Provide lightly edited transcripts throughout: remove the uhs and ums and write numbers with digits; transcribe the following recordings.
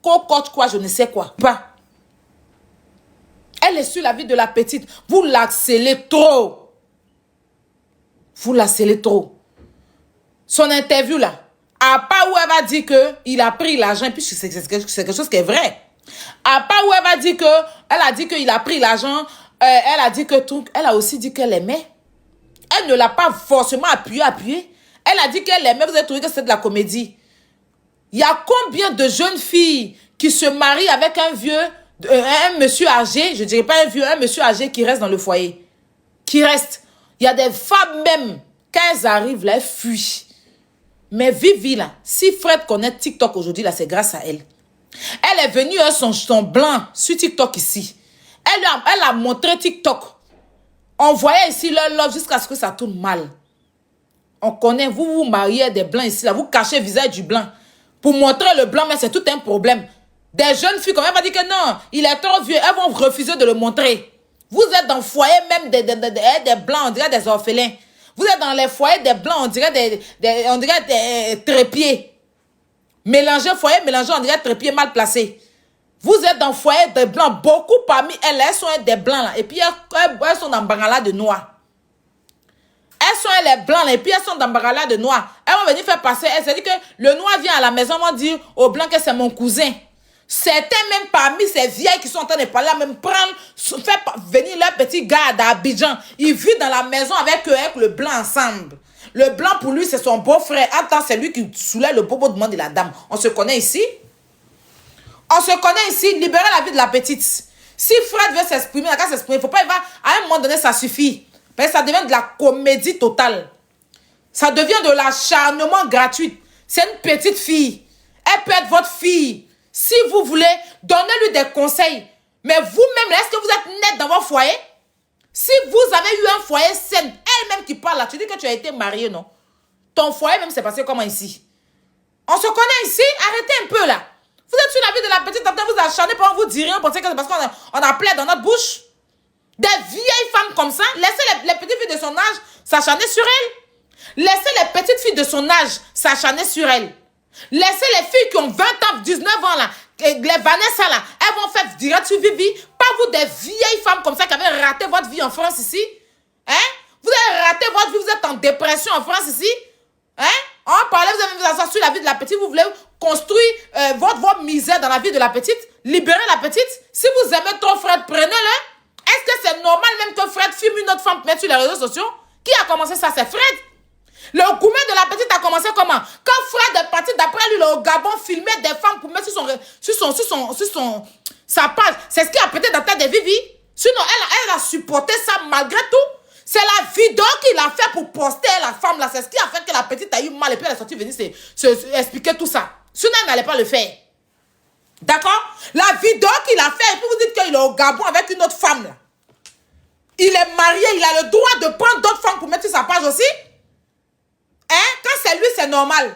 cocotte quoi, je ne sais quoi. Pas. Elle est sur la vie de la petite. Vous l'accélérez trop. Vous l'accélérez trop. Son interview là, à part où elle va dire qu'il a pris l'argent, puis c'est quelque chose qui est vrai. À part où elle va dire elle a dit qu'il a pris l'argent, elle a dit que tout, elle a aussi dit qu'elle aimait. Elle ne l'a pas forcément appuyé. Elle a dit qu'elle aimait, vous avez trouvé que c'est de la comédie. Il y a combien de jeunes filles qui se marient avec un vieux, un monsieur âgé, je ne dirais pas un vieux, un monsieur âgé qui reste dans le foyer. Qui reste. Il y a des femmes même, quand elles arrivent là, elles fuient. Mais Vivi là, si Fred connaît TikTok aujourd'hui là, c'est grâce à elle. Elle est venue son blanc sur TikTok ici. Elle a montré TikTok. On voyait ici leur love jusqu'à ce que ça tourne mal. On connaît, vous mariez des blancs ici là, vous cachez le visage du blanc. Pour montrer le blanc, mais c'est tout un problème. Des jeunes filles, comme elle va dire que non, il est trop vieux, elles vont refuser de le montrer. Vous êtes dans le foyer même des blancs, on dirait des orphelins. Vous êtes dans les foyers des blancs, on dirait des trépieds. Mélangez foyer, mélangez, on dirait trépieds mal placés. Vous êtes dans le foyer des blancs, beaucoup parmi elles sont des blancs là. Et puis elles sont dans Bangala de noir. Elles sont les blancs là, et puis elles sont dans Bangala de noir. Elles vont venir faire passer, elles se disent que le noir vient à la maison, vont dire aux blancs que c'est mon cousin. Certains même parmi ces vieilles qui sont en train de parler, même prendre, faire venir leur petit gars d'Abidjan. Il vit dans la maison avec eux, avec le blanc ensemble. Le blanc pour lui, c'est son beau-frère. Attends, c'est lui qui soulève le bobo de la dame. On se connaît ici. On se connaît ici. Libérez la vie de la petite. Si Fred veut s'exprimer, il va s'exprimer. Il ne faut pas, à un moment donné, ça suffit. Parce que ça devient de la comédie totale. Ça devient de l'acharnement gratuit. C'est une petite fille. Elle peut être votre fille. Si vous voulez, donnez-lui des conseils. Mais vous-même, est-ce que vous êtes net dans votre foyer? Si vous avez eu un foyer sain, elle-même qui parle là, tu dis que tu as été marié, non? Ton foyer même s'est passé comment ici? On se connaît ici? Arrêtez un peu là. Vous êtes sur la vie de la petite, vous acharnez, pas vous dire rien, pensez que c'est parce qu'on a plaid dans notre bouche. Des vieilles femmes comme ça, laissez les petites filles de son âge s'acharner sur elle. Laissez les petites filles de son âge s'acharner sur elle. Laissez les filles qui ont 20 ans, 19 ans là, les Vanessa là, elles vont faire direct sur Vivi. Pas vous des vieilles femmes comme ça qui avez raté votre vie en France ici. Hein? Vous avez raté votre vie, vous êtes en dépression en France ici. Hein? On parlait, vous avez vous asseoir sur la vie de la petite, vous voulez construire votre misère dans la vie de la petite, libérer la petite. Si vous aimez trop Fred, prenez-le. Est-ce que c'est normal même que Fred filme une autre femme pour mettre sur les réseaux sociaux? Qui a commencé ça? C'est Fred. Le gourmet de la petite a commencé comment? Quand Fred est parti d'après lui, le Gabon filmait des femmes pour mettre sur sa page. C'est ce qui a pété dans la tête de Vivi. Sinon, elle a supporté ça malgré tout. C'est la vidéo qu'il a fait pour poster la femme là. C'est ce qui a fait que la petite a eu mal et puis elle est sortie venir expliquer tout ça. Sinon, elle n'allait pas le faire. D'accord? La vidéo qu'il a fait, et puis vous dites qu'il est au Gabon avec une autre femme là. Il est marié, il a le droit de prendre d'autres femmes pour mettre sur sa page aussi. Hein? Quand c'est lui, c'est normal.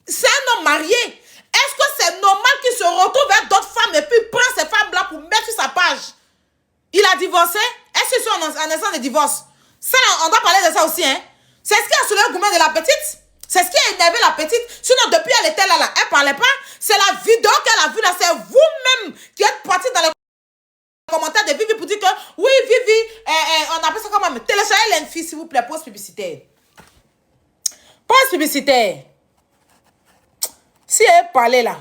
C'est un homme marié. Est-ce que c'est normal qu'il se retrouve avec d'autres femmes et puis prend ces femmes-là pour mettre sur sa page? Il a divorcé? Est-ce que c'est en instant de divorce? Ça, on doit parler de ça aussi, hein? C'est ce qui a soulevé le gourmet de la petite? C'est ce qui a énervé la petite? Sinon, depuis elle était là, elle parlait pas. C'est la vidéo qu'elle a vue là. C'est vous-même qui êtes parti dans les commentaires de Vivi pour dire que oui, Vivi, on appelle ça comment? Téléchargez l'info, s'il vous plaît, pause publicitaire. Pause publicitaire. Si elle parlait là,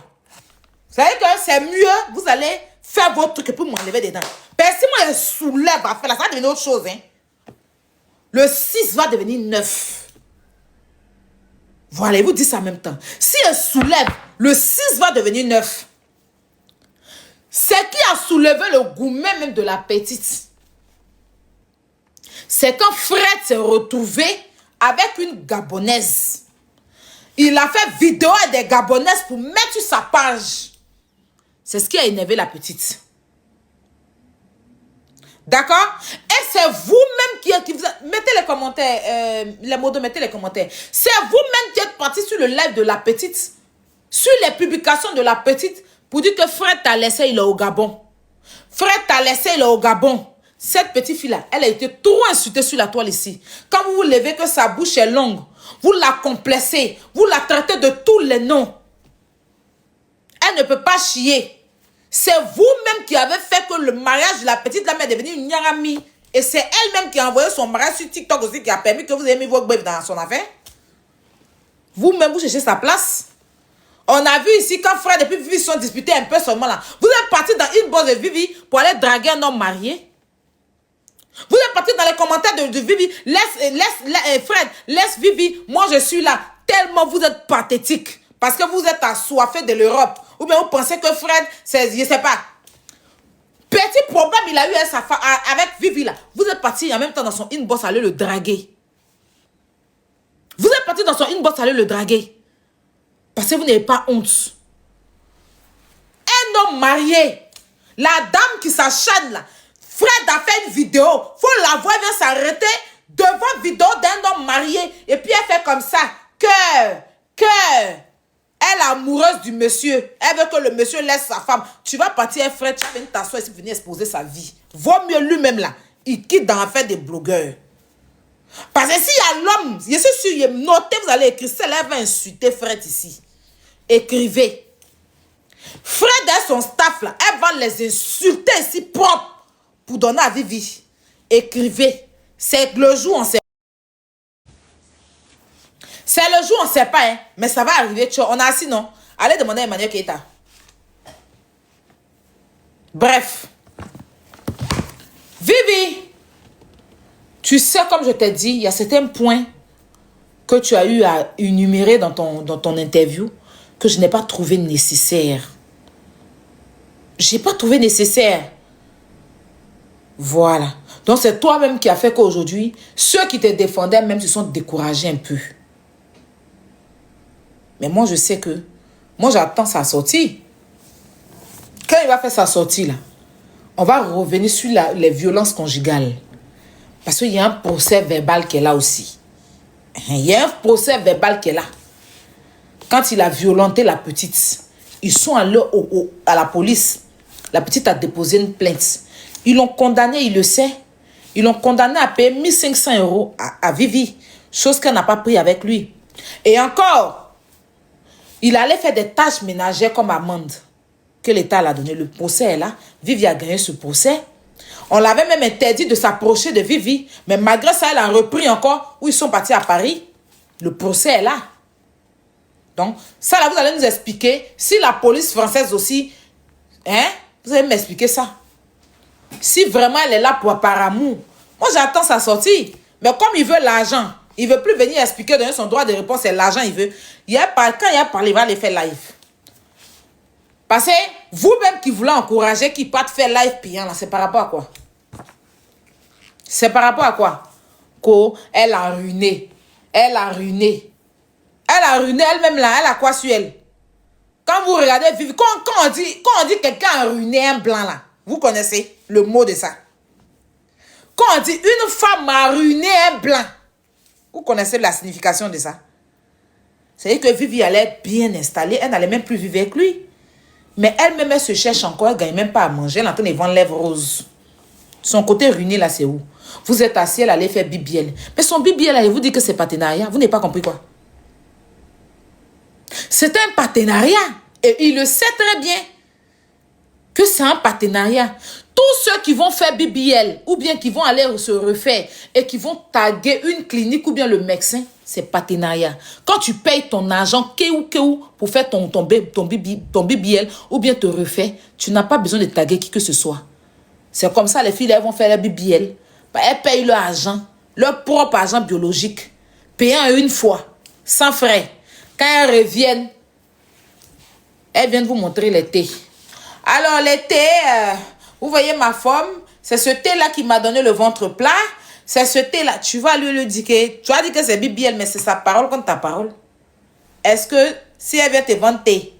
vous savez que c'est mieux, vous allez faire votre truc pour m'enlever dedans. Mais si moi je soulève à faire là, ça va devenir autre chose. Hein? Le 6 va devenir 9. Voilà, vous dites ça en même temps. Si elle soulève, le 6 va devenir 9. Ce qui a soulevé le gourmet même de la petite, c'est quand Fred s'est retrouvé avec une Gabonaise. Il a fait vidéo à des Gabonaises pour mettre sur sa page. C'est ce qui a énervé la petite. D'accord? Et c'est vous-même qui vous... Mettez les commentaires, les mots de mettez les commentaires. C'est vous-même qui êtes parti sur le live de la petite, sur les publications de la petite, pour dire que Fred t'a laissé, il est au Gabon. Fred t'a laissé, il est au Gabon. Cette petite fille-là, elle a été trop insultée sur la toile ici. Quand vous vous levez que sa bouche est longue, vous la complexez, vous la traitez de tous les noms. Elle ne peut pas chier. C'est vous-même qui avez fait que le mariage de la petite dame est devenu une nyarami. Et c'est elle-même qui a envoyé son mariage sur TikTok aussi qui a permis que vous ayez mis vos bébés dans son affaire. Vous-même, vous cherchez sa place. On a vu ici quand Fred et puis Vivi sont disputés un peu seulement là. Vous êtes parti dans une bosse de Vivi pour aller draguer un homme marié. Vous êtes parti dans les commentaires de Vivi. Fred, laisse Vivi. Moi, je suis là. Tellement vous êtes pathétique. Parce que vous êtes assoiffé de l'Europe. Ou bien vous pensez que Fred, c'est, je sais pas. Petit problème, il a eu avec Vivi là. Vous êtes parti en même temps dans son inbox aller le draguer. Vous êtes parti dans son inbox aller le draguer. Parce que vous n'avez pas honte. Un homme marié. La dame qui s'acharne là. Fred a fait une vidéo. Faut la voir, elle vient s'arrêter devant vidéo d'un homme marié. Et puis elle fait comme ça. Que elle est amoureuse du monsieur. Elle veut que le monsieur laisse sa femme. Tu vas partir, Fred, tu vas venir t'asseoir ici, venir exposer sa vie. Vaut mieux lui-même là. Il quitte dans l'affaire des blogueurs. Parce que s'il y a l'homme, je suis sûr, notez, vous allez écrire, celle-là va insulter Fred ici. Écrivez. Fred et son staff là, elle va les insulter ici propre pour donner à Vivi. Écrivez. C'est le jour on sait. C'est le jour on sait pas, hein. Mais ça va arriver. On a assis, non? Allez demander à Emmanuel Keita. Bref. Vivi. Tu sais, comme je t'ai dit, il y a certains points que tu as eu à énumérer dans ton interview que je n'ai pas trouvé nécessaire. Je n'ai pas trouvé nécessaire. Voilà. Donc, c'est toi-même qui as fait qu'aujourd'hui, ceux qui te défendaient même se sont découragés un peu. Mais moi, je sais que... Moi, j'attends sa sortie. Quand il va faire sa sortie, là, on va revenir sur les violences conjugales. Parce qu'il y a un procès verbal qui est là aussi. Il y a un procès verbal qui est là. Quand il a violenté la petite, ils sont allés à la police. La petite a déposé une plainte. Ils l'ont condamné, il le sait. Ils l'ont condamné à payer 1500 € à Vivi. Chose qu'elle n'a pas pris avec lui. Et encore, il allait faire des tâches ménagères comme amende que l'État l'a donné. Le procès est là. Vivi a gagné ce procès. On l'avait même interdit de s'approcher de Vivi. Mais malgré ça, elle a repris encore où ils sont partis à Paris. Le procès est là. Donc, ça là, vous allez nous expliquer. Si la police française aussi, hein, vous allez m'expliquer ça. Si vraiment elle est là par amour. Moi, j'attends sa sortie. Mais comme il veut l'argent, il ne veut plus venir expliquer, donner son droit de réponse, c'est l'argent il veut. Quand il a parlé, il va aller faire live. Parce que vous-même qui voulez encourager qu'il parte faire live payant, là, c'est par rapport à quoi? C'est par rapport à quoi? Elle a ruiné. Elle a ruiné. Elle a ruiné elle-même là. Elle a quoi sur elle? Quand vous regardez Vivi, quand on dit quelqu'un a ruiné un blanc là, vous connaissez le mot de ça. Quand on dit une femme a ruiné un blanc, vous connaissez la signification de ça. C'est-à-dire que Vivi allait être bien installée. Elle n'allait même plus vivre avec lui. Mais elle-même, elle se cherche encore. Elle ne gagne même pas à manger. Elle est en train de vendre lèvres roses. Son côté ruiné, là, c'est où? Vous êtes assis, elle allait faire BBL. Mais son BBL, là, il vous dit que c'est partenariat. Vous n'avez pas compris quoi? C'est un partenariat. Et il le sait très bien que c'est un partenariat. Tous ceux qui vont faire BBL ou bien qui vont aller se refaire et qui vont taguer une clinique ou bien le médecin, c'est partenariat. Quand tu payes ton argent pour faire ton BBL ou bien te refaire, tu n'as pas besoin de taguer qui que ce soit. C'est comme ça les filles elles vont faire la BBL. Elles payent leur argent, leur propre argent biologique, payant une fois, sans frais. Quand elles reviennent, elles viennent vous montrer les thés. Alors les thés, vous voyez ma femme, c'est ce thé-là qui m'a donné le ventre plat. C'est ce thé-là. Tu vas lui dire que, tu vas dire que c'est BBL, mais c'est sa parole contre ta parole. Est-ce que si elle vient te vendre thé,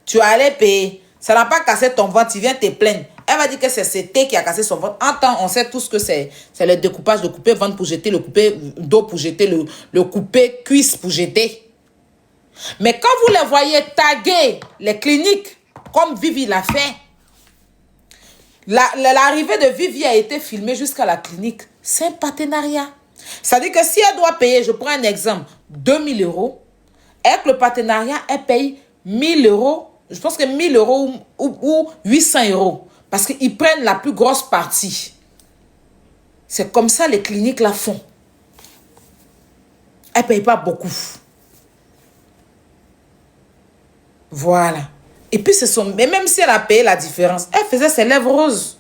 tu vas aller payer, ça n'a pas cassé ton ventre, tu viens te plaindre. Elle va dire que c'est ce thé qui a cassé son ventre. En temps, on sait tous que c'est le découpage, le couper ventre pour jeter, le couper dos pour jeter, le couper cuisse pour jeter. Mais quand vous les voyez taguer les cliniques, comme Vivi l'a fait, l'arrivée de Vivi a été filmée jusqu'à la clinique. C'est un partenariat. C'est-à-dire que si elle doit payer, je prends un exemple, 2000 €, avec le partenariat, elle paye 1000 € je pense que 1000 euros ou 800 euros. Parce qu'ils prennent la plus grosse partie. C'est comme ça les cliniques la font. Elle ne paye pas beaucoup. Voilà. Et puis, mais même si elle a payé la différence, elle faisait ses lèvres roses.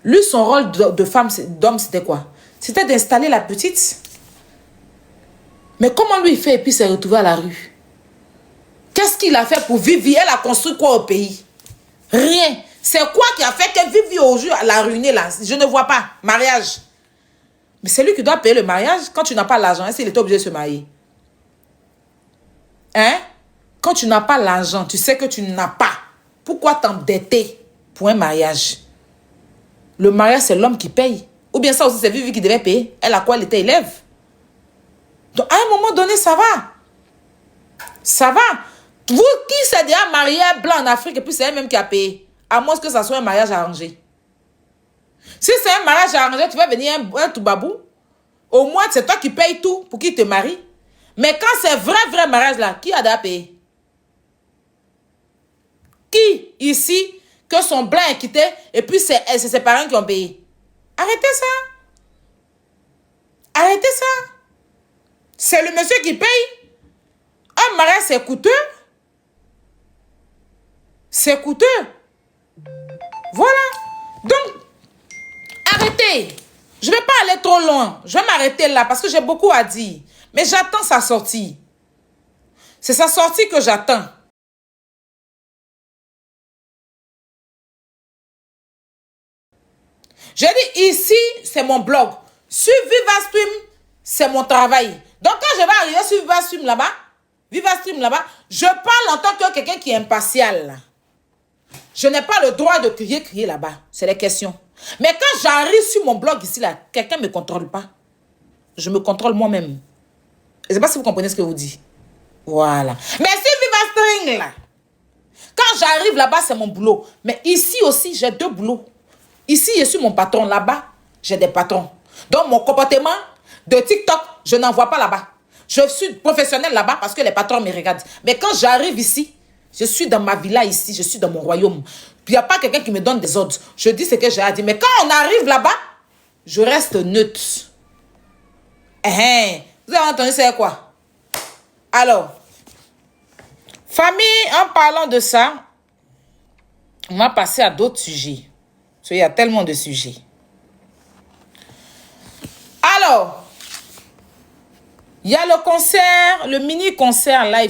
Lui, son rôle de femme, d'homme, c'était quoi? C'était d'installer la petite. Mais comment lui, il fait et puis s'est retrouvé à la rue? Qu'est-ce qu'il a fait pour vivre? Elle a construit quoi au pays? Rien. C'est quoi qui a fait que Vivi au jour l'a ruiné là? Je ne vois pas. Mariage. Mais c'est lui qui doit payer le mariage. Quand tu n'as pas l'argent, est-ce qu'il est obligé de se marier? Hein? Quand tu n'as pas l'argent, tu sais que tu n'as pas. Pourquoi t'endetter pour un mariage? Le mariage, c'est l'homme qui paye. Ou bien ça aussi, c'est Vivi qui devait payer. Elle a quoi? Elle était élève. Donc, à un moment donné, ça va. Ça va. Vous, qui s'est déjà marié blanc en Afrique et puis c'est elle-même qui a payé? À moins que ça soit un mariage arrangé. Si c'est un mariage arrangé, tu vas venir un toubabou. Au moins, c'est toi qui payes tout pour qu'il te marie. Mais quand c'est vrai mariage là, qui a déjà payé? Qui ici, que son blanc est quitté et puis c'est ses parents qui ont payé? Arrêtez ça. Arrêtez ça. C'est le monsieur qui paye. Un mariage, c'est coûteux. C'est coûteux. Voilà. Donc, arrêtez. Je ne vais pas aller trop loin. Je vais m'arrêter là parce que j'ai beaucoup à dire. Mais j'attends sa sortie. C'est sa sortie que j'attends. J'ai dit ici, c'est mon blog. Sur VivaStream, c'est mon travail. Donc quand je vais arriver sur VivaStream là-bas, je parle en tant que quelqu'un qui est impartial. Je n'ai pas le droit de crier là-bas. C'est les questions. Mais quand j'arrive sur mon blog ici, là, quelqu'un ne me contrôle pas. Je me contrôle moi-même. Je ne sais pas si vous comprenez ce que je vous dis. Voilà. Mais si VivaStream là, quand j'arrive là-bas, c'est mon boulot. Mais ici aussi, j'ai 2 boulots. Ici, je suis mon patron. Là-bas, j'ai des patrons. Donc, mon comportement de TikTok, je n'en vois pas là-bas. Je suis professionnel là-bas parce que les patrons me regardent. Mais quand j'arrive ici, je suis dans ma villa ici, je suis dans mon royaume. Puis il n'y a pas quelqu'un qui me donne des ordres. Je dis ce que j'ai à dire. Mais quand on arrive là-bas, je reste neutre. Vous avez entendu c'est quoi? Alors, famille, en parlant de ça, on va passer à d'autres sujets. Parce qu'il y a tellement de sujets. Alors, il y a le concert, le mini-concert live.